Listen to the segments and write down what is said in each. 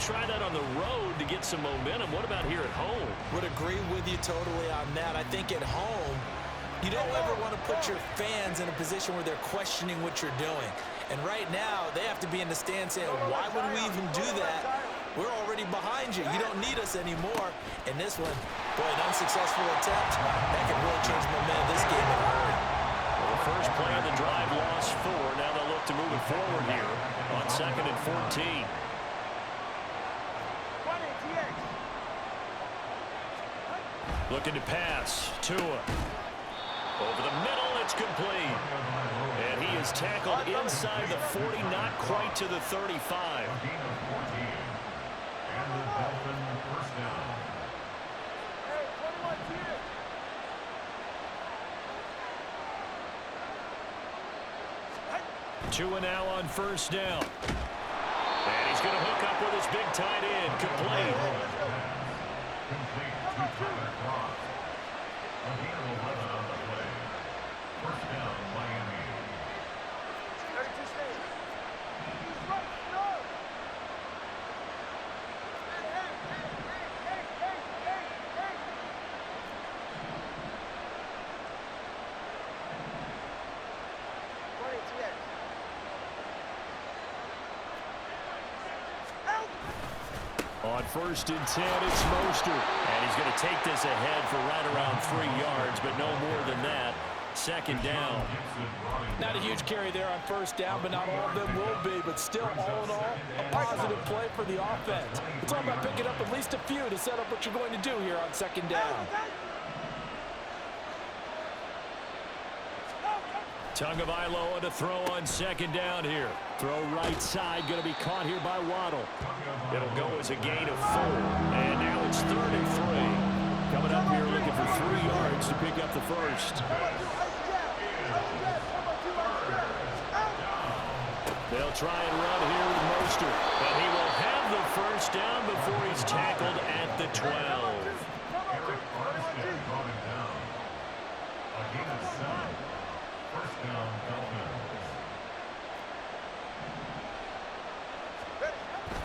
try that on the road to get some momentum. What about here at home? Would agree with you totally on that. I think at home, you don't ever want to put your fans in a position where they're questioning what you're doing. And right now, they have to be in the stand saying, why would we even do that? We're already behind you. You don't need us anymore. And this one, boy, an unsuccessful attempt. That could really change the momentum of this game in a hurry. Well, the first play of the drive lost 4. Now they'll look to move it forward here on 2nd and 14. Looking to pass. Tua. Over the middle, it's complete. And he is tackled inside the 40, not quite to the 35. Tua now on first down. And he's going to hook up with his big tight end. Complete. On 1st and 10, it's Mostert. And he's going to take this ahead for right around 3 yards, but no more than that. 2nd down. Not a huge carry there on first down, but not all of them will be. But still, all in all, a positive play for the offense. It's all about picking up at least a few to set up what you're going to do here on 2nd down. Tagovailoa to throw on 2nd down here. Throw right side, going to be caught here by Waddle. It'll go as a gain of 4. And now it's 3rd and 3. Coming up here looking for 3 yards to pick up the first. They'll try and run here with Mostert. And he will have the first down before he's tackled at the 12.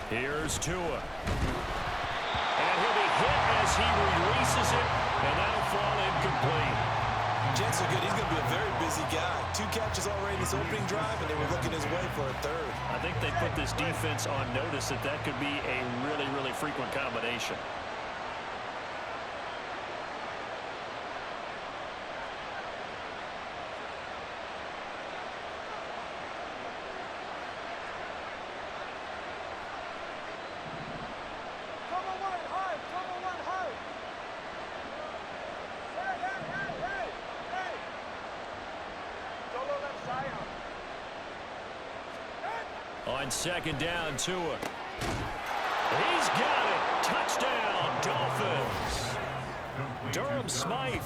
Here's Tua. And he'll be hit as he releases it, and that'll fall incomplete. Jets are good. He's going to be a very busy guy. 2 catches already in his opening drive, and they were looking his way for a 3rd. I think they put this defense on notice that that could be a really, really frequent combination. On 2nd down, Tua. He's got it. Touchdown, Dolphins. Durham Smythe,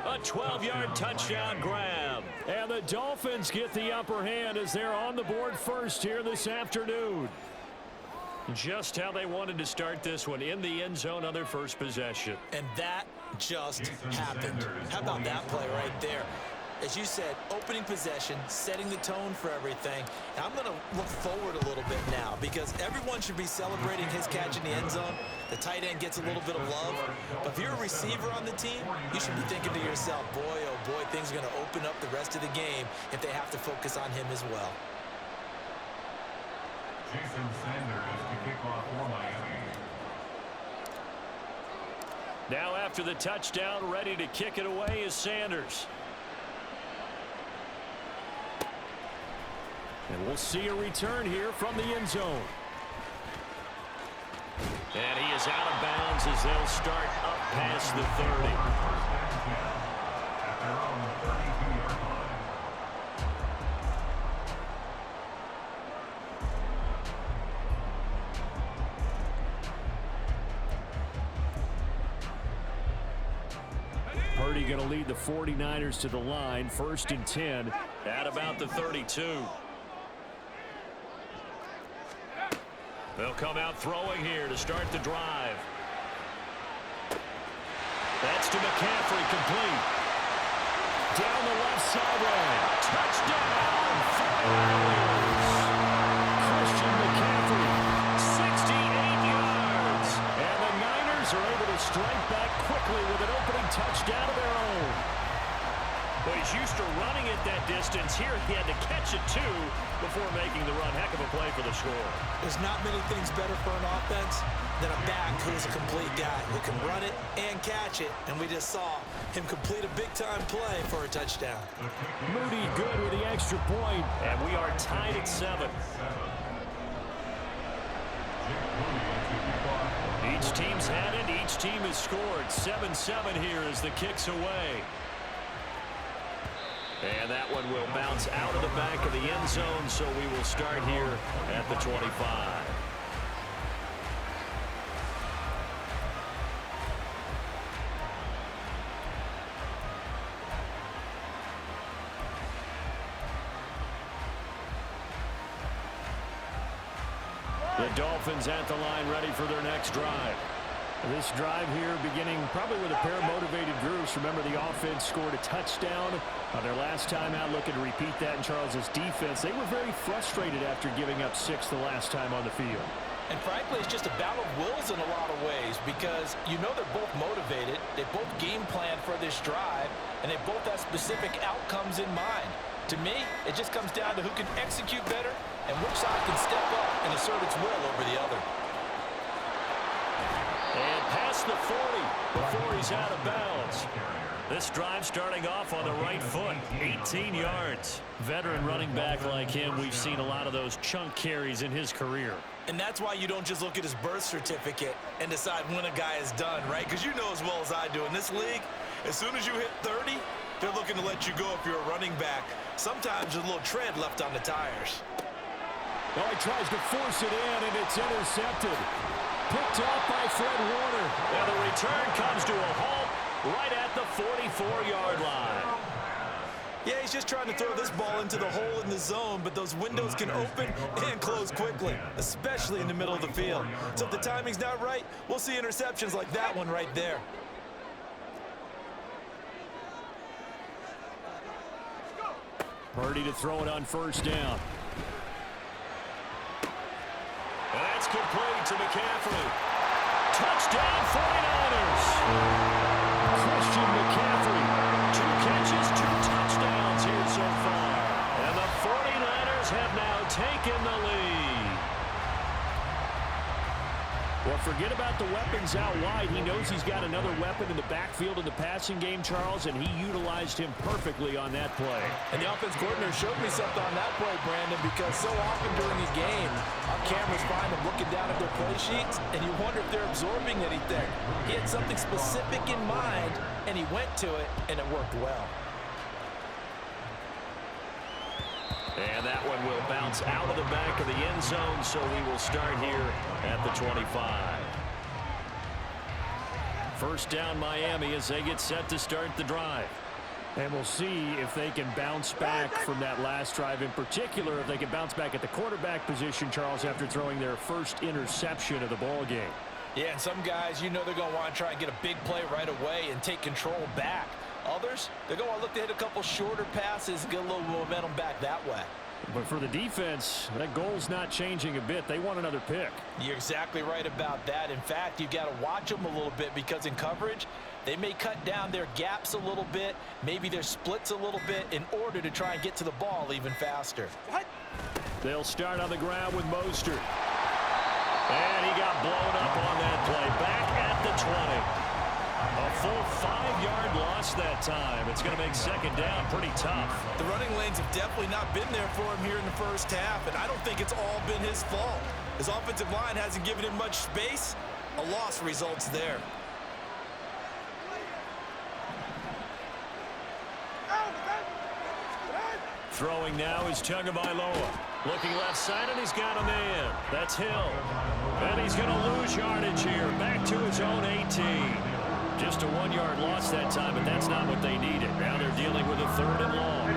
a 12-yard touchdown grab. And the Dolphins get the upper hand as they're on the board first here this afternoon. Just how they wanted to start this one, in the end zone on their first possession. And that just happened. How about that play right there? As you said, opening possession, setting the tone for everything. And I'm going to look forward a little bit now because everyone should be celebrating his catch in the end zone. The tight end gets a little bit of love. But if you're a receiver on the team, you should be thinking to yourself, boy, oh boy, things are going to open up the rest of the game if they have to focus on him as well. Jason Sanders to kick off for Miami. Now after the touchdown, ready to kick it away is Sanders. And we'll see a return here from the end zone. And he is out of bounds as they'll start up past the 30. At their own 32-yard line. Purdy going to lead the 49ers to the line, 1st and 10 at about the 32. They'll come out throwing here to start the drive. That's to McCaffrey, complete. Down the left sideline. Touchdown, 49ers. Christian McCaffrey, 68 yards. will strike back quickly with an opening touchdown of their own. Well, he's used to running it that distance. Here he had to catch it, too, before making the run. Heck of a play for the score. There's not many things better for an offense than a back who's a complete guy who can run it and catch it. And we just saw him complete a big-time play for a touchdown. Moody good with the extra point. And we are tied at 7. Each team's had it. Each team has scored. 7-7 here as the kick's away. And that one will bounce out of the back of the end zone, so we will start here at the 25. The Dolphins at the line ready for their next drive. This drive here beginning probably with a pair of motivated groups. Remember, the offense scored a touchdown on their last time out, looking to repeat that in Charles's defense. They were very frustrated after giving up 6 the last time on the field. And frankly, it's just a battle of wills in a lot of ways because you know they're both motivated. They both game plan for this drive, and they both have specific outcomes in mind. To me, it just comes down to who can execute better and which side can step up and assert its will over the other. And past the 40 before he's out of bounds. This drive starting off on the right foot, 18 yards. Veteran running back like him, we've seen a lot of those chunk carries in his career. And that's why you don't just look at his birth certificate and decide when a guy is done, right? Because you know as well as I do, in this league, as soon as you hit 30, they're looking to let you go if you're a running back. Sometimes there's a little tread left on the tires. Well, he tries to force it in, and it's intercepted. Picked off by Fred Warner. And the return comes to a halt right at the 44-yard line. Yeah, he's just trying to throw this ball into the hole in the zone, but those windows can open and close quickly, especially in the middle of the field. So if the timing's not right, we'll see interceptions like that one right there. Purdy to throw it on first down. That's complete to McCaffrey. Touchdown 49ers. Christian McCaffrey. 2 catches, 2 touchdowns here so far. And the 49ers have now taken the lead. Well, forget about the weapons out wide. He knows he's got another weapon in the backfield in the passing game, Charles, and he utilized him perfectly on that play. And the offense coordinator showed me something on that play, Brandon, because so often during a game, our cameras find them looking down at their play sheets, and you wonder if they're absorbing anything. He had something specific in mind, and he went to it, and it worked well. And that one will bounce out of the back of the end zone, so we will start here at the 25. First down Miami as they get set to start the drive. And we'll see if they can bounce back from that last drive, in particular if they can bounce back at the quarterback position, Charles, after throwing their first interception of the ball game. Yeah, and some guys, you know they're going to want to try and get a big play right away and take control back. Others, they're going to want to look to hit a couple shorter passes, get a little momentum back that way. But for the defense, that goal's not changing a bit. They want another pick. You're exactly right about that. In fact, you've got to watch them a little bit because in coverage, they may cut down their gaps a little bit, maybe their splits a little bit in order to try and get to the ball even faster. What? They'll start on the ground with Mostert. And he got blown up on that play. Back at the 20. A full 5-yard loss that time. It's going to make second down pretty tough. The running lanes have definitely not been there for him here in the first half, and I don't think it's all been his fault. His offensive line hasn't given him much space. A loss results there. Throwing now is Tagovailoa. Looking left side, and he's got a man. That's Hill. And he's going to lose yardage here. Back to his own 18. Just a 1-yard loss that time, but that's not what they needed. Now they're dealing with a 3rd and long.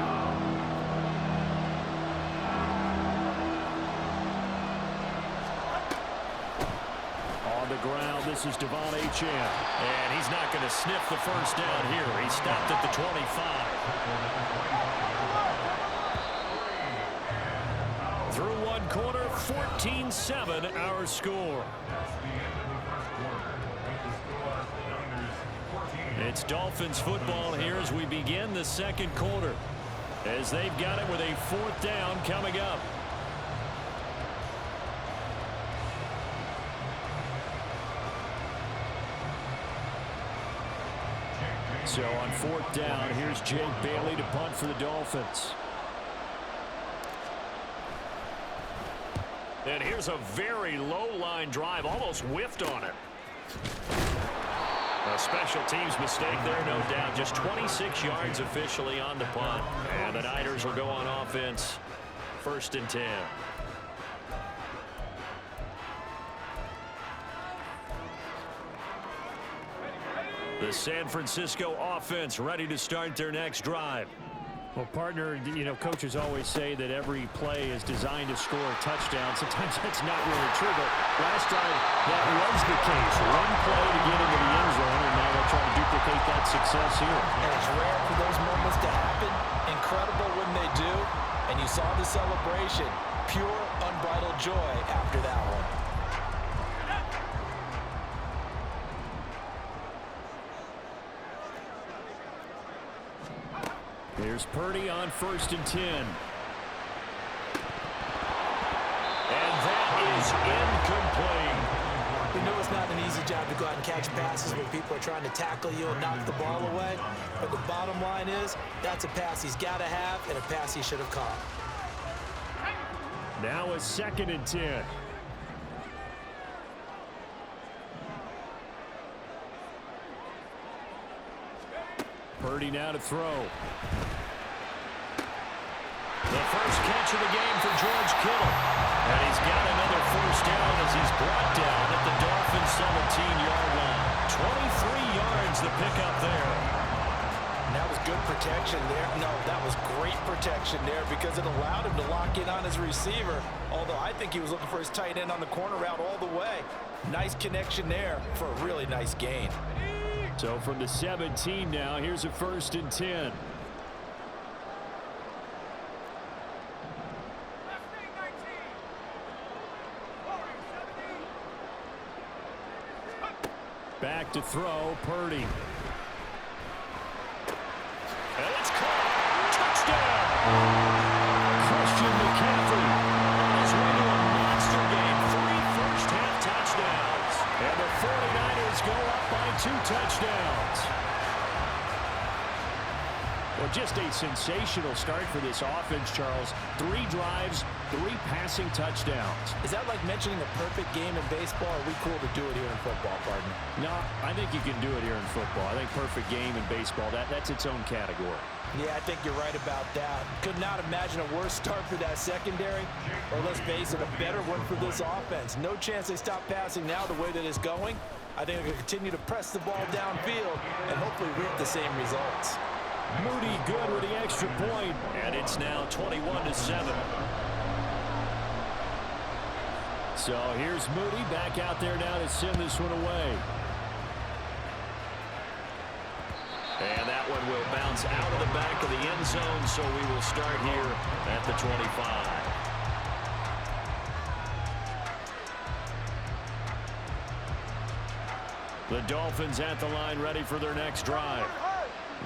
On the ground, this is Devon Achane. And he's not going to sniff the first down here. He stopped at the 25. Through one quarter, 14-7 our score. It's Dolphins football here as we begin the second quarter, as they've got it with a 4th down coming up. So on 4th down, here's Jake Bailey to punt for the Dolphins. And here's a very low line drive, almost whiffed on it. A special teams mistake there, no doubt. Just 26 yards officially on the punt. And the Niners will go on offense. 1st and 10. The San Francisco offense ready to start their next drive. Well, partner, you know, coaches always say that every play is designed to score a touchdown. Sometimes that's not really true, but last time that was the case. One play to get into the end zone, and now they'll try to duplicate that success here. And it's rare for those moments to happen. Incredible when they do. And you saw the celebration. Pure, unbridled joy after that one. Here's Purdy on 1st and 10. And that is incomplete. We know it's not an easy job to go out and catch passes when people are trying to tackle you and knock the ball away. But the bottom line is, that's a pass he's got to have and a pass he should have caught. Now a 2nd and 10. Purdy now to throw. The first catch of the game for George Kittle. And he's got another 1st down as he's brought down at the Dolphins' 17-yard line. 23 yards the pickup there. And that was good protection there. No, that was great protection there because it allowed him to lock in on his receiver. Although I think he was looking for his tight end on the corner route all the way. Nice connection there for a really nice gain. So from the 17 now, here's a 1st and 10. Back to throw, Purdy. And it's caught. Touchdown! Christian McCaffrey on his way to a monster game. 3 first-half touchdowns. And the 49ers go up by 2 touchdowns. Well, just a sensational start for this offense, Charles. 3 drives, 3 passing touchdowns. Is that like mentioning a perfect game in baseball? Or are we cool to do it here in football, partner? No, I think you can do it here in football. I think perfect game in baseball, that's its own category. Yeah, I think you're right about that. Could not imagine a worse start for that secondary, or let's face it, a better one for this offense. No chance they stop passing now the way that it's going. I think they're going to continue to press the ball downfield and hopefully reap the same results. Moody good with the extra point, and it's now 21-7. So here's Moody back out there now to send this one away. And that one will bounce out of the back of the end zone, so we will start here at the 25. The Dolphins at the line ready for their next drive.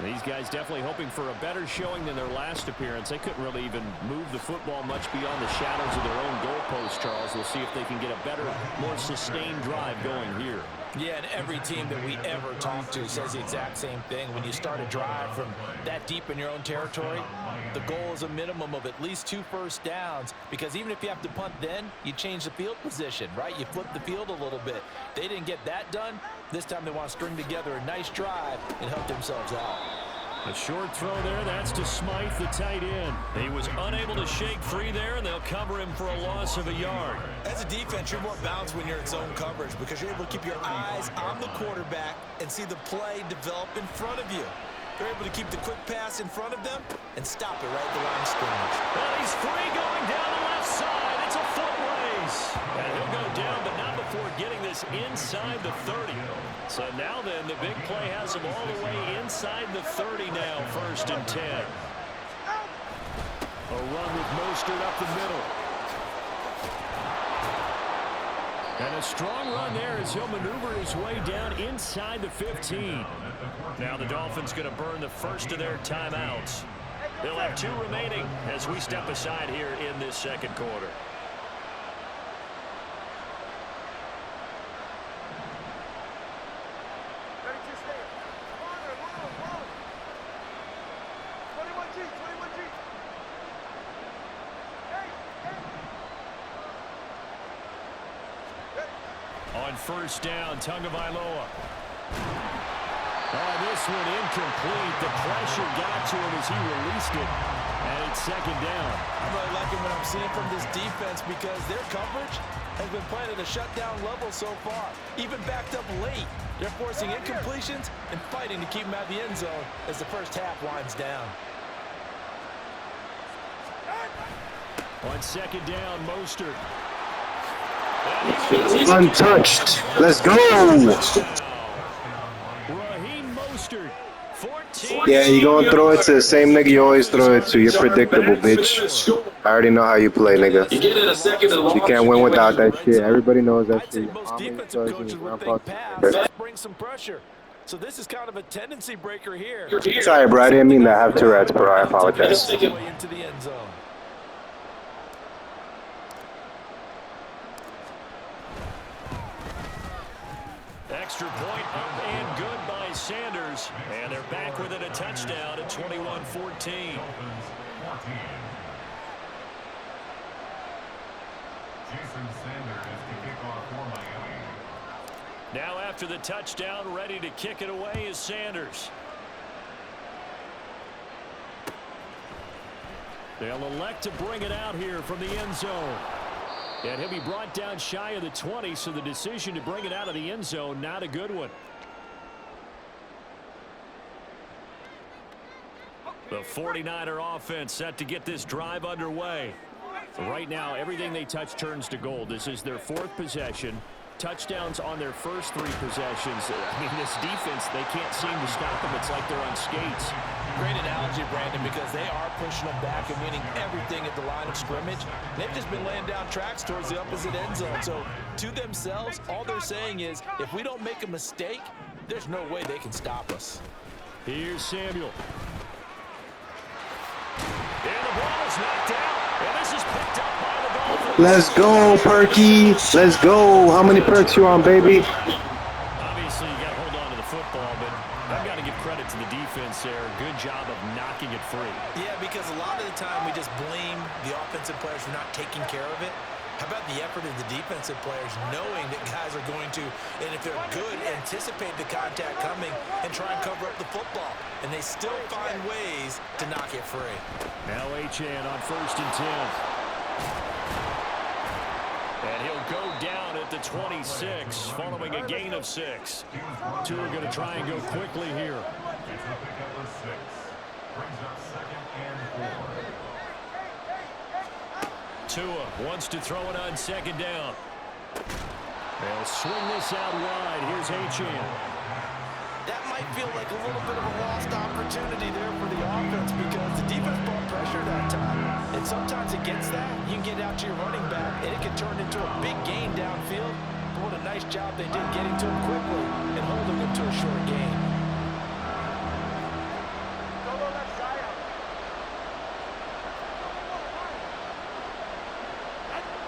These guys definitely hoping for a better showing than their last appearance. They couldn't really even move the football much beyond the shadows of their own goalpost, Charles. We'll see if they can get a better, more sustained drive going here. Yeah, and every team that we ever talk to says the exact same thing. When you start a drive from that deep in your own territory, the goal is a minimum of at least 2 first downs, because even if you have to punt then, you change the field position, right? You flip the field a little bit. They didn't get that done. This time they want to string together a nice drive and help themselves out. A short throw there, that's to Smythe, the tight end. He was unable to shake free there, and they'll cover him for a loss of a yard. As a defense, you're more balanced when you're in zone coverage because you're able to keep your eyes on the quarterback and see the play develop in front of you. They're able to keep the quick pass in front of them and stop it right at the line of scrimmage. And he's free going down the left side. It's a foot race. And he'll go down, but not before getting this inside the 30. So now then, the big play has him all the way inside the 30 now, 1st and 10. A run with Mostert up the middle. And a strong run there as he'll maneuver his way down inside the 15. Now the Dolphins going to burn the first of their timeouts. They'll have 2 remaining as we step aside here in this second quarter. On first down, Tagovailoa. Oh, this one incomplete. The pressure got to him as he released it. And it's second down. I'm really liking what I'm seeing from this defense because their coverage has been playing at a shutdown level so far. Even backed up late. They're forcing incompletions and fighting to keep them out of the end zone as the first half winds down. On second down, Mostert. Untouched. Let's go. Raheem Mostert, 14. Yeah, you gonna throw it to the same nigga you always throw it to. You're predictable, bitch. I already know how you play, nigga. You can't win without that shit. Everybody knows that I'd say shit. most defensive coaches would think pass bring some pressure. So this is kind of a tendency breaker here. Sorry, bro. I didn't mean to have Tourette's, bro. I apologize. Way into the end zone. Extra point up and good by Sanders. And they're back within a touchdown at 21-14. Jason Sanders to kick off for Miami. Now after the touchdown, ready to kick it away is Sanders. They'll elect to bring it out here from the end zone. And he'll be brought down shy of the 20, so the decision to bring it out of the end zone, not a good one. The 49er offense set to get this drive underway. Right now, everything they touch turns to gold. This is their 4th possession. Touchdowns on their first 3 possessions. I mean, this defense, they can't seem to stop them. It's like they're on skates. Great analogy, Brandon, because they are pushing them back and winning everything at the line of scrimmage. They've just been laying down tracks towards the opposite end zone. So to themselves, all they're saying is, if we don't make a mistake, there's no way they can stop us. Here's Samuel. And the ball is knocked out. And this is picked up by the Dolphins. Let's go, Perky. Let's go. How many perks you on, baby? Obviously, you got to hold on to the football, but I've got to give credit to the defense there. Good job of knocking it free. Yeah, because a lot of the time we just blame the offensive players for not taking care of it. How about the effort of the defensive players knowing that guys are going to, and if they're good, anticipate the contact coming and try and cover up the football. And they still find ways to knock it free. Now Achane on first and 10. And he'll go down at the 26 following a gain of 6. Two are going to try and go quickly here. It's a pickup of 6. Brings up 2nd and 4. Tua wants to throw it on 2nd down. They'll swing this out wide. Here's Achane. That might feel like a little bit of a lost opportunity there for the offense because the defense brought pressure that time. And sometimes against that, you can get out to your running back, and it can turn into a big gain downfield. But what a nice job they did getting to him quickly and holding him to a short gain.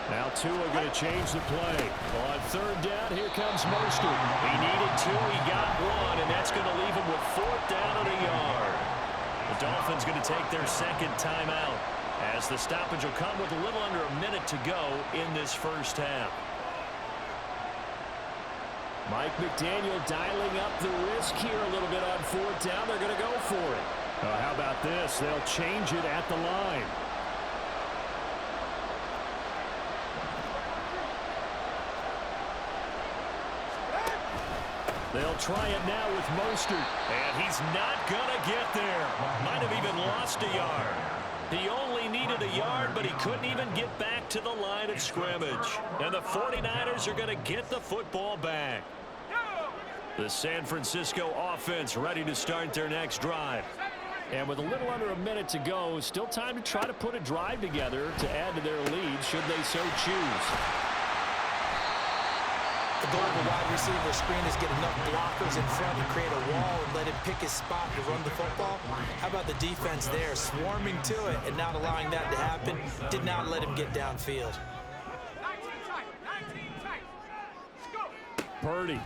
Now Tua going to change the play. On 3rd down, here comes Mostert. He needed 2, he got 1, and that's going to leave him with 4th down at a yard. The Dolphins going to take their 2nd timeout as the stoppage will come with a little under a minute to go in this first half. Mike McDaniel dialing up the risk here a little bit on 4th down. They're going to go for it. How about this? They'll change it at the line. They'll try it now with Mostert, and he's not going to get there. Might have even lost a yard. He only needed a yard, but he couldn't even get back to the line of scrimmage. And the 49ers are going to get the football back. The San Francisco offense ready to start their next drive. And with a little under a minute to go, still time to try to put a drive together to add to their lead should they so choose. The goal of a wide receiver screen is get enough blockers in front to create a wall and let him pick his spot to run the football. How about the defense there, swarming to it and not allowing that to happen? Did not let him get downfield. Purdy.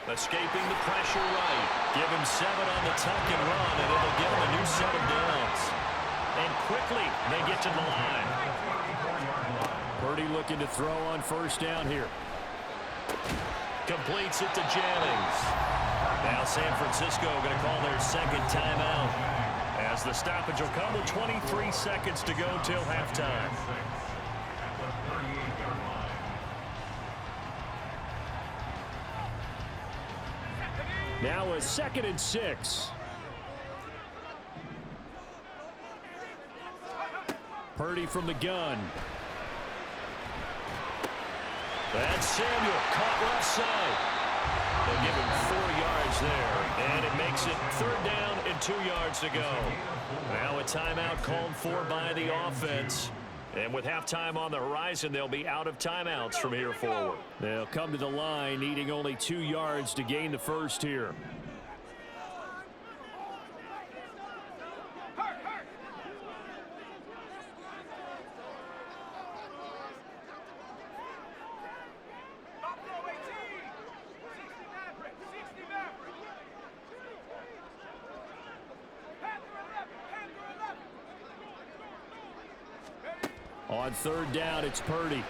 Escaping the pressure right. Give him 7 on the tuck and run, and it'll give him a new set of downs. And quickly, they get to the line. Purdy looking to throw on first down here. Completes it to Jennings. Now San Francisco going to call their second timeout, as the stoppage will come with 23 seconds to go till halftime. Now a 2nd and 6. Purdy from the gun. That's Samuel, caught left side. They'll give him 4 yards there, and it makes it 3rd down and 2 yards to go. Now a timeout called for by the offense. And with halftime on the horizon, they'll be out of timeouts from here forward. They'll come to the line, needing only 2 yards to gain the first here. On 3rd down, it's Purdy.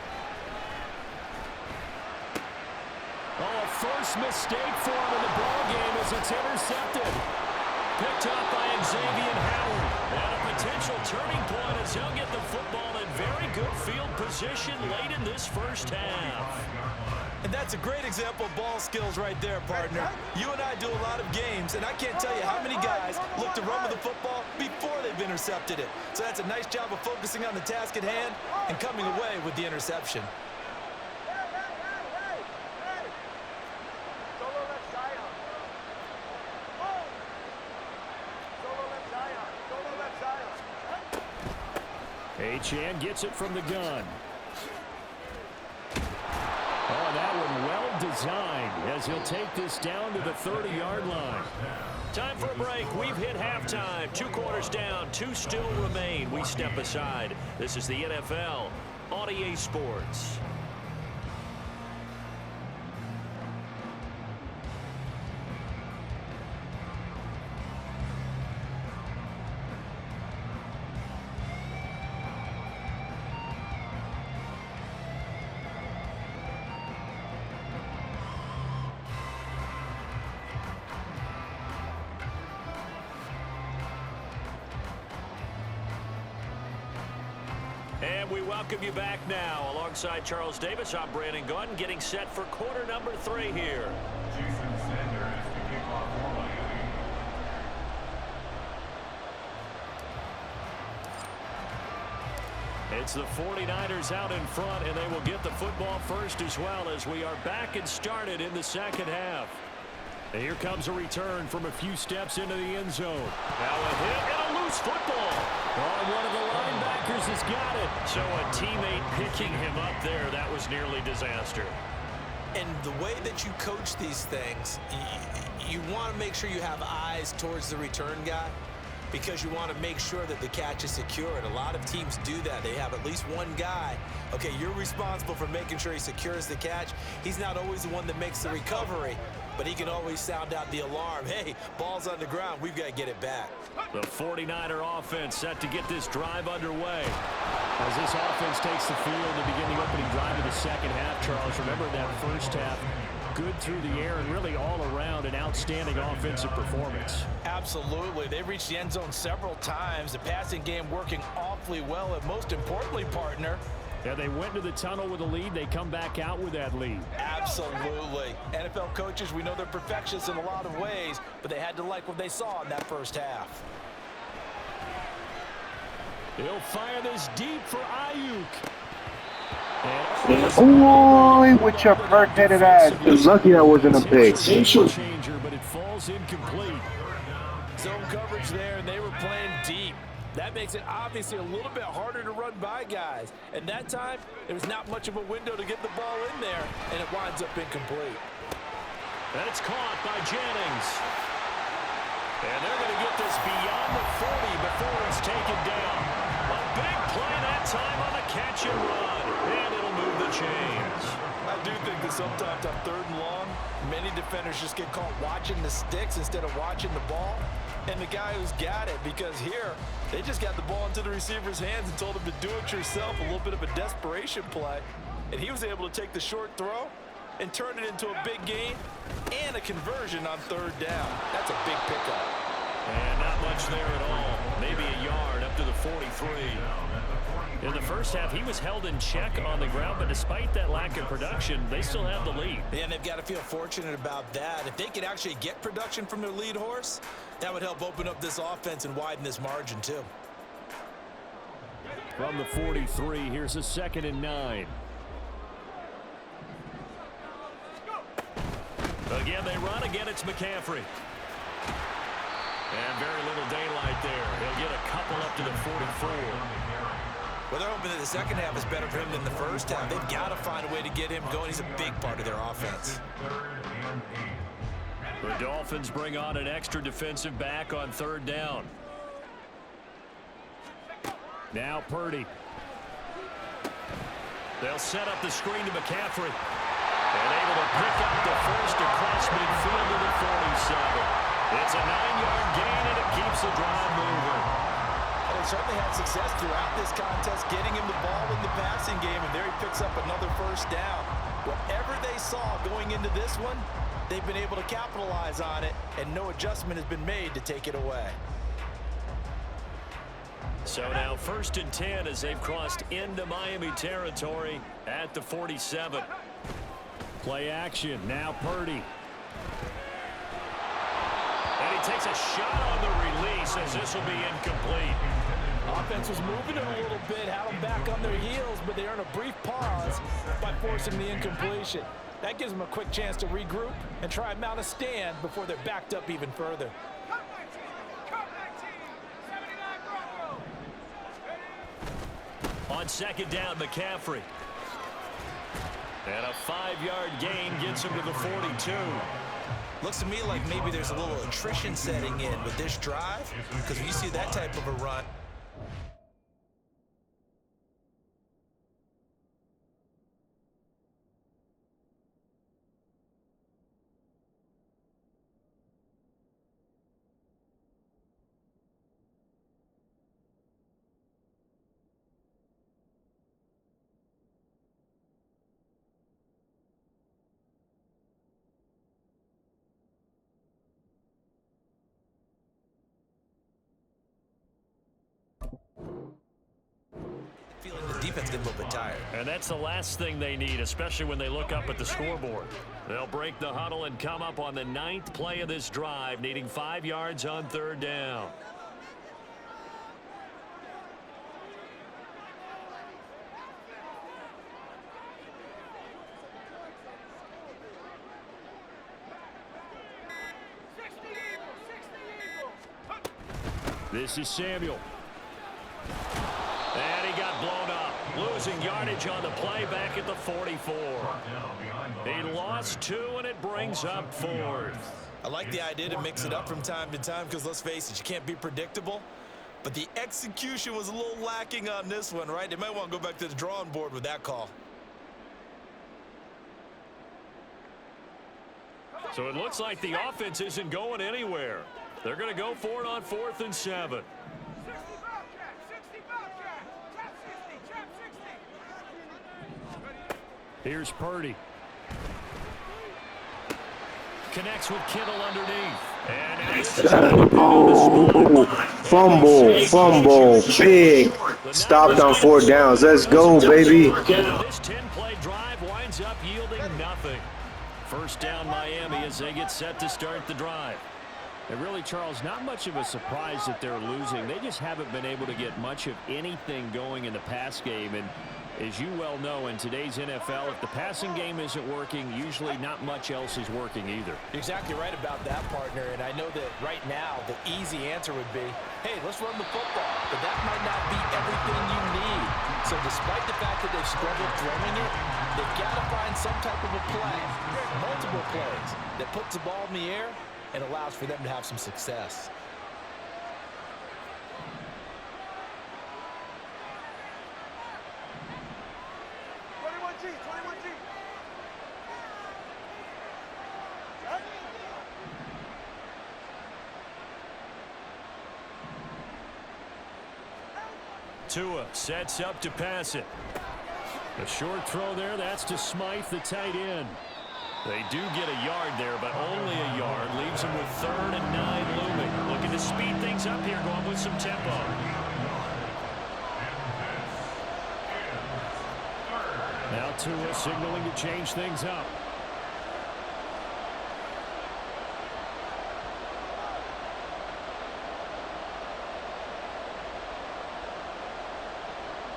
Oh, a first mistake for him in the ball game as it's intercepted. Picked up by Xavier Howard. And a potential turning point as he'll get the football in very good field position late in this first half. And that's a great example of ball skills right there, partner. You and I do a lot of games, and I can't tell you how many guys look to run with the football before they've intercepted it. So that's a nice job of focusing on the task at hand and coming away with the interception. Achane gets it from the gun. Oh, that one well designed as he'll take this down to the 30-yard line. Time for a break. We've hit halftime. 2 quarters down. 2 still remain. We step aside. This is the NFL on EA Sports. And we welcome you back now. Alongside Charles Davis, I'm Brandon Gunn, getting set for quarter number 3 here. Jason Sanders to kick off for Miami. It's the 49ers out in front, and they will get the football first as well as we are back and started in the second half. And here comes a return from a few steps into the end zone. Now a hit and a loose football. Oh, one of the linebackers has got it. So a teammate picking him up there, that was nearly disaster. And the way that you coach these things, you want to make sure you have eyes towards the return guy because you want to make sure that the catch is secured. A lot of teams do that. They have at least one guy. Okay, you're responsible for making sure he secures the catch. He's not always the one that makes the recovery, but he can always sound out the alarm. Hey, ball's on the ground. We've got to get it back. The 49er offense set to get this drive underway. As this offense takes the field to begin the opening drive of the second half, Charles, remember that first half, good through the air and really all around an outstanding offensive performance. Absolutely. They reached the end zone several times. The passing game working awfully well, and most importantly, partner, yeah, they went to the tunnel with a lead. They come back out with that lead. Absolutely. NFL coaches, we know they're perfectionists in a lot of ways, but they had to like what they saw in that first half. He'll fire this deep for Ayuk. Boy, with your perk-headed ass. Lucky that wasn't a pick. Changer, but it falls incomplete. Zone coverage there, and they were playing deep. That makes makes it obviously a little bit harder to run by guys. And that time, there was not much of a window to get the ball in there, and it winds up incomplete. And it's caught by Jennings. And they're going to get this beyond the 40 before it's taken down. A big play that time on the catch and run. And it'll move the chains. I do think that sometimes on 3rd and long, many defenders just get caught watching the sticks instead of watching the ball. And the guy who's got it, because here, they just got the ball into the receiver's hands and told him to do it yourself, a little bit of a desperation play. And he was able to take the short throw and turn it into a big gain and a conversion on 3rd down. That's a big pickup. And not much there at all. Maybe a yard up to the 43. In the first half, he was held in check on the ground, but despite that lack of production, they still have the lead. And they've got to feel fortunate about that. If they could actually get production from their lead horse, that would help open up this offense and widen this margin too. From the 43, here's a 2nd and 9. Again, they run. Again, it's McCaffrey. And very little daylight there. He'll get a couple up to the 44. Well, they're hoping that the second half is better for him than the first half. They've got to find a way to get him going. He's a big part of their offense. The Dolphins bring on an extra defensive back on 3rd down. Now Purdy. They'll set up the screen to McCaffrey. And able to pick up the first across midfield to the 47. It's a 9-yard gain, and it keeps the drive moving. And they certainly had success throughout this contest, getting him the ball in the passing game, and there he picks up another first down. Whatever they saw going into this one, they've been able to capitalize on it, and no adjustment has been made to take it away. So now 1st and 10 as they've crossed into Miami territory at the 47. Play action. Now Purdy. And he takes a shot on the release as this will be incomplete. Offense was moving it a little bit, had them back on their heels, but they earn a brief pause by forcing the incompletion. That gives them a quick chance to regroup and try and mount a stand before they're backed up even further. On 2nd down, McCaffrey. And a 5-yard gain gets him to the 42. Looks to me like maybe there's a little attrition setting in with this drive, because when you see that type of a run. Feeling the defense get a little bit tired. And that's the last thing they need, especially when they look up at the scoreboard. They'll break the huddle and come up on the 9th play of this drive, needing 5 yards on 3rd down. This is Samuel. And he got blown up, losing yardage on the play back at the 44. He lost 2, and it brings up 4th. I like the idea to mix it up from time to time because, let's face it, you can't be predictable. But the execution was a little lacking on this one, right? They might want to go back to the drawing board with that call. So it looks like the offense isn't going anywhere. They're going to go for it on 4th and 7. Here's Purdy. Connects with Kittle underneath. Oh, fumble, big. Stopped on 4 downs. Let's go, baby. This 10-play drive winds up yielding nothing. 1st down Miami as they get set to start the drive. And really, Charles, not much of a surprise that they're losing. They just haven't been able to get much of anything going in the pass game. And as you well know, in today's NFL, if the passing game isn't working, usually not much else is working either. You're exactly right about that, partner. And I know that right now the easy answer would be, hey, let's run the football. But that might not be everything you need. So despite the fact that they've struggled throwing it, they've got to find some type of a play, multiple plays, that puts the ball in the air and allows for them to have some success. Tua sets up to pass it. A short throw there. That's to Smythe, the tight end. They do get a yard there, but only a yard. Leaves them with 3rd and 9 looming. Looking to speed things up here, going with some tempo. Now Tua signaling to change things up.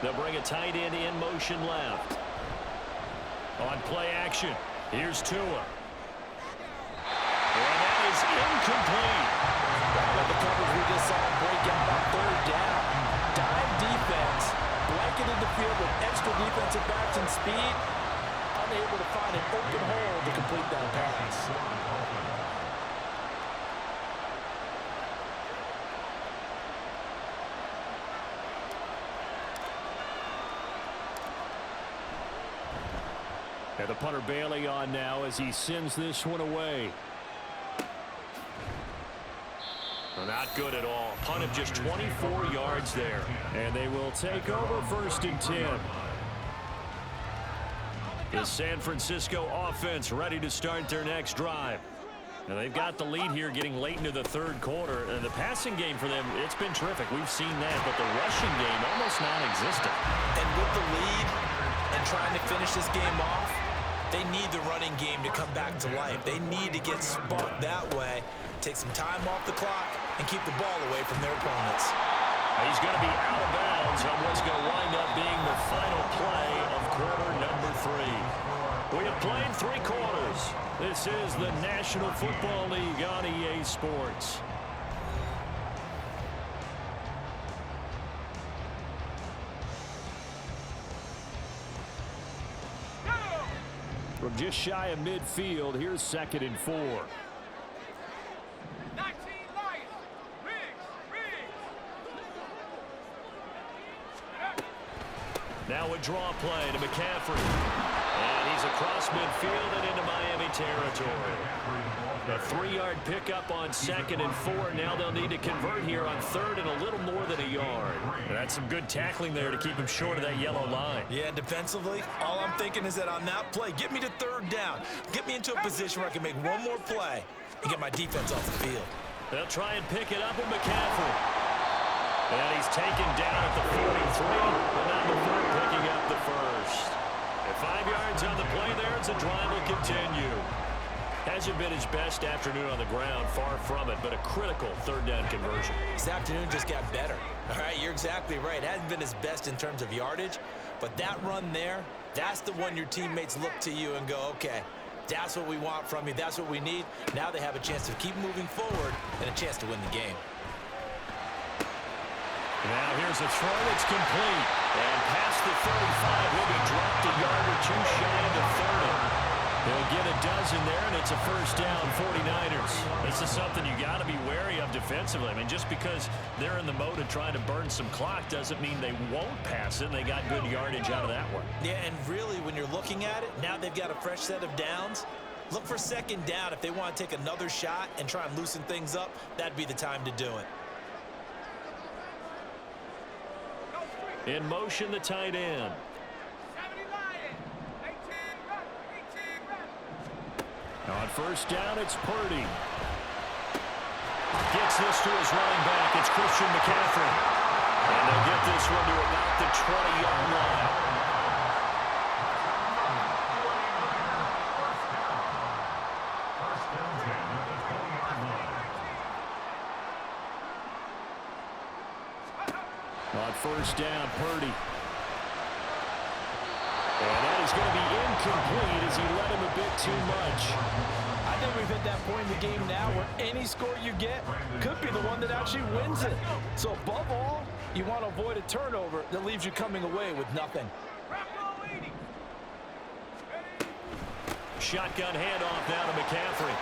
They'll bring a tight end in motion left. On play action, here's Tua. And that is incomplete. Well, the coverage we just saw break out on 3rd down. Dime defense, blanketed the field with extra defensive backs and speed, unable to find an open hole to complete that pass. And the punter Bailey on now as he sends this one away. Not good at all. Punt of just 24 yards there. And they will take over 1st and 10. The San Francisco offense ready to start their next drive. Now they've got the lead here getting late into the 3rd quarter. And the passing game for them, it's been terrific. We've seen that, but the rushing game almost non-existent. And with the lead and trying to finish this game off, they need the running game to come back to life. They need to get sparked that way, take some time off the clock, and keep the ball away from their opponents. He's going to be out of bounds on what's going to wind up being the final play of quarter number 3. We have played 3 quarters. This is the National Football League on EA Sports. From just shy of midfield, here's 2nd and 4. Now a draw play to McCaffrey. And he's across midfield and into Miami territory. A 3-yard pickup on 2nd and 4. Now they'll need to convert here on 3rd and a little more than a yard. And that's some good tackling there to keep him short of that yellow line. Yeah, defensively, all I'm thinking is that on that play, get me to 3rd down. Get me into a position where I can make one more play and get my defense off the field. They'll try and pick it up with McCaffrey. And he's taken down at the 43, but not before picking up the 1st. And 5 yards on the play there as the drive will continue. Hasn't been his best afternoon on the ground, far from it, but a critical 3rd down conversion. This afternoon just got better. All right, you're exactly right. Hasn't been his best in terms of yardage, but that run there, that's the one your teammates look to you and go, okay, that's what we want from you. That's what we need. Now they have a chance to keep moving forward and a chance to win the game. Now here's a throw that's complete. And past the 35, will be dropped a yard or 2 shy of the 30. They'll get a dozen there, and it's a 1st down, 49ers. This is something you got to be wary of defensively. I mean, just because they're in the mode of trying to burn some clock doesn't mean they won't pass it, and they got good yardage out of that one. Yeah, and really, when you're looking at it, now they've got a fresh set of downs. Look for 2nd down. If they want to take another shot and try and loosen things up, that'd be the time to do it. In motion, the tight end. On 1st down, it's Purdy. Gets this to his running back. It's Christian McCaffrey. And they'll get this one to about the 20-yard line. first down. Purdy. And that is going to be incomplete as he led him a bit too much. I think we've hit that point in the game now where any score you get could be the one that actually wins it. So above all, you want to avoid a turnover that leaves you coming away with nothing. Shotgun handoff now to McCaffrey.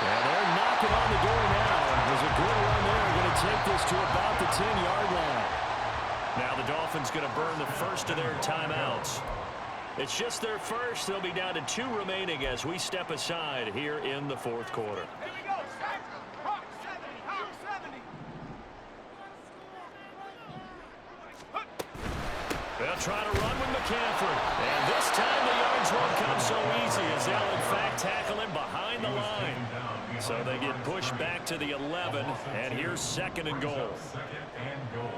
And they're knocking on the door now. There's a good run there. Going to take this to about the 10-yard line. Now the Dolphins going to burn the first of their timeouts. It's just their first. They'll be down to 2 remaining as we step aside here in the fourth quarter. They'll try to run with McCaffrey. And this time the yards won't come so easy as they'll in fact tackle him behind the line. So they get pushed back to the 11, and here's 2nd and goal. 2nd and goal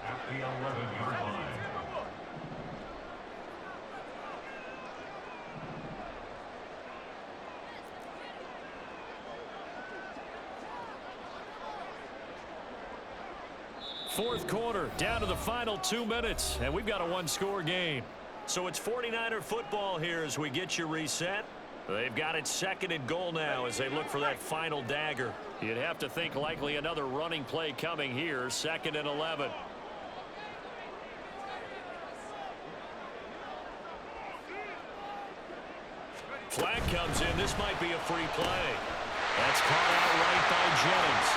at the 11-yard line. Fourth quarter, down to the final 2 minutes, and we've got a 1-score game. So it's 49er football here as we get you reset. They've got it 2nd and goal now as they look for that final dagger. You'd have to think likely another running play coming here, 2nd and 11. Flag comes in. This might be a free play. That's caught out right by Jennings.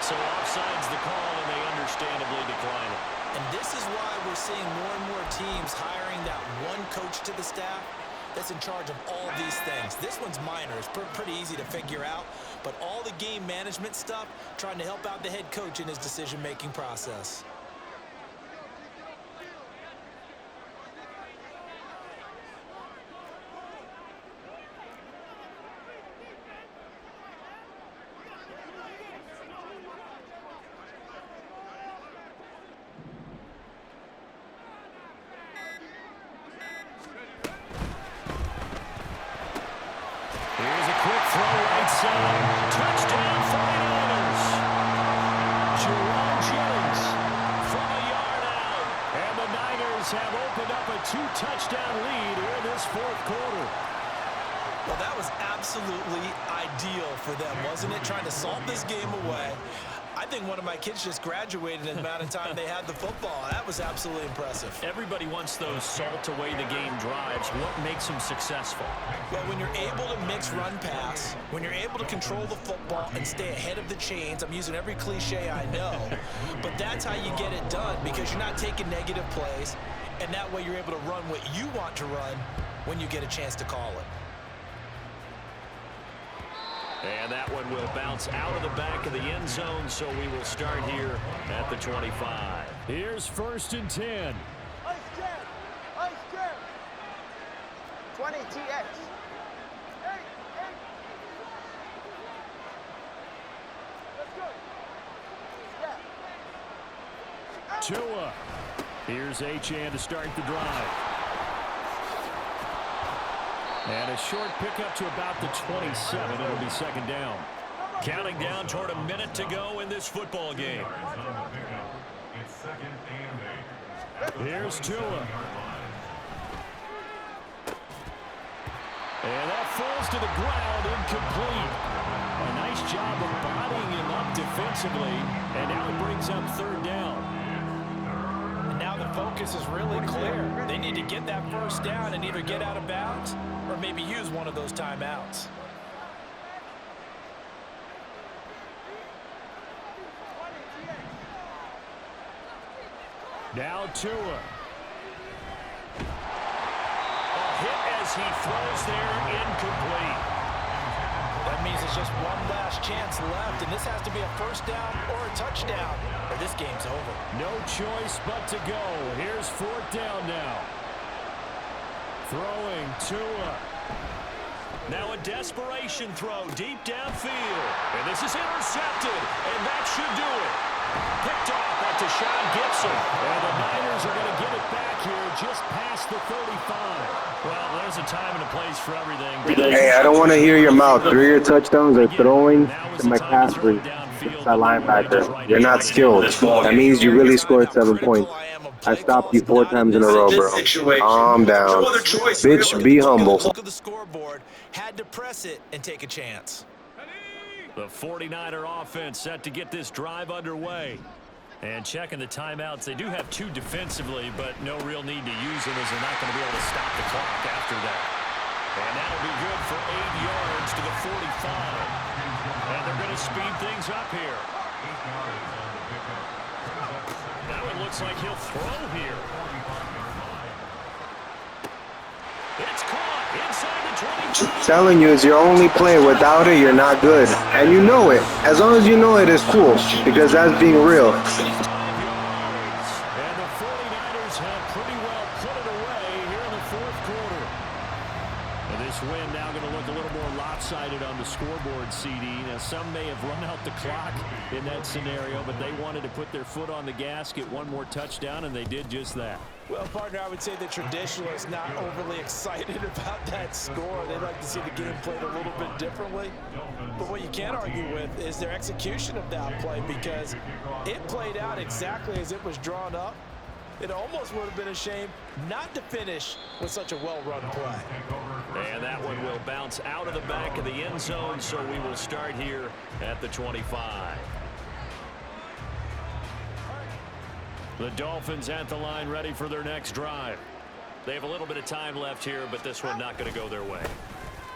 So offside's the call, and they understandably decline it. And this is why we're seeing more and more teams hiring that one coach to the staff that's in charge of all these things. This one's minor. It's pretty easy to figure out. But all the game management stuff, trying to help out the head coach in his decision-making process. Touchdown 49ers. Jerome Jennings from a yard out. And the Niners have opened up a 2-touchdown lead here in this fourth quarter. Well, that was absolutely ideal for them, wasn't it? Trying to salt this game away. I think one of my kids just graduated in the amount of time they had the football. That was absolutely impressive. Everybody wants those salt-away-the-game drives. What makes them successful? Well, when you're able to mix run-pass, when you're able to control the football and stay ahead of the chains, I'm using every cliche I know, but that's how you get it done because you're not taking negative plays, and that way you're able to run what you want to run when you get a chance to call it. And that one will bounce out of the back of the end zone, so we will start here at the 25. Here's 1st and 10. Ice jam! Ice jam! 20 TX. Hey! Let's go! Yeah. Tua. Here's Achane to start the drive. And a short pickup to about the 27. It'll be 2nd down. Counting down toward a minute to go in this football game. It's 2nd and 8. Here's Tua. And that falls to the ground, incomplete. A nice job of bodying him up defensively. And now he brings up 3rd down. And now the focus is really clear. They need to get that first down and either get out of bounds or maybe use one of those timeouts. Now Tua. A hit as he throws there, incomplete. That means it's just one last chance left, and this has to be a first down or a touchdown, or this game's over. No choice but to go. Here's 4th down now. Throwing Tua. Now a desperation throw deep downfield. And this is intercepted, and that should do it. Picked off at to Sean Gibson. And the Niners are going to get it back here just past the 35. Well, there's a time and a place for everything. Hey, I don't want to hear your mouth. 3 of your touchdowns are throwing to my passers. That linebacker. You're not skilled. That means you really scored 7 points. I stopped you 4 times in a row, bro. Calm down. Bitch, be humble. Look at the scoreboard. Had to press it and take a chance. The 49er offense set to get this drive underway. And checking the timeouts, they do have 2 defensively, but no real need to use them as they're not going to be able to stop the clock after that. And that'll be good for 8 yards to the 45. And they're going to speed things up here. Now it looks like he'll throw here. It's caught inside the 20. Telling you, it's your only play. Without it, you're not good. And you know it. As long as you know it, it's cool. Because that's being real. And the 49ers have pretty well put it away here in the 4th quarter. And this win now going to look a little more lopsided on the scoreboard, CD. Now, some may have run out the clock in that scenario, but they wanted to put their foot on the gas, get 1 more touchdown, and they did just that. Well, partner, I would say the traditionalists not overly excited about that score. They'd like to see the game played a little bit differently. But what you can't argue with is their execution of that play, because it played out exactly as it was drawn up. It almost would have been a shame not to finish with such a well-run play. And that one will bounce out of the back of the end zone, so we will start here at the 25. The Dolphins at the line, ready for their next drive. They have a little bit of time left here, but this one not going to go their way.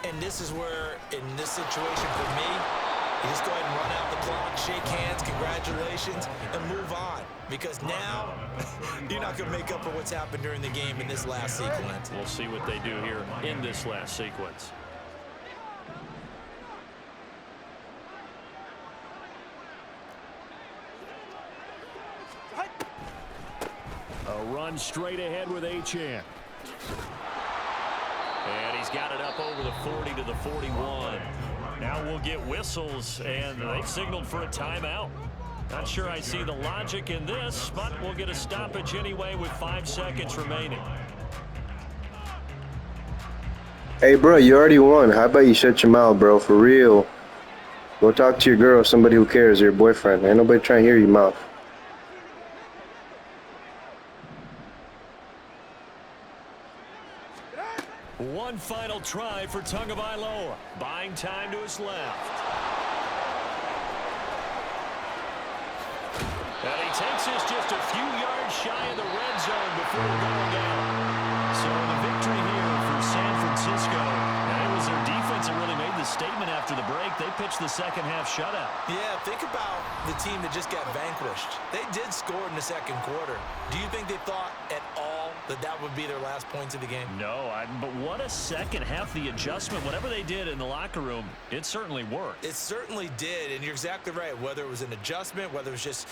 And this is where, in this situation for me, you just go ahead and run out the clock, shake hands, congratulations, and move on. Because now, you're not going to make up for what's happened during the game in this last sequence. We'll see what they do here in this last sequence. A run straight ahead with Achane. And he's got it up over the 40 to the 41. Now we'll get whistles, and they've signaled for a timeout. Not sure I see the logic in this, but we'll get a stoppage anyway with 5 seconds remaining. Hey, bro, you already won. How about you shut your mouth, bro? For real. Go talk to your girl, somebody who cares, your boyfriend. Ain't nobody trying to hear your mouth. One final try for Tagovailoa. Buying time to his left. And he takes this just a few yards shy of the red zone before going down. So the victory here for San Francisco. And it was their defense that really made the statement after the break. They pitched the second half shutout. Yeah, think about the team that just got vanquished. They did score in the 2nd quarter. Do you think they thought at all that that would be their last points of the game? No, but what a second half. The adjustment, whatever they did in the locker room, it certainly worked. It certainly did, and you're exactly right. Whether it was an adjustment, whether it was just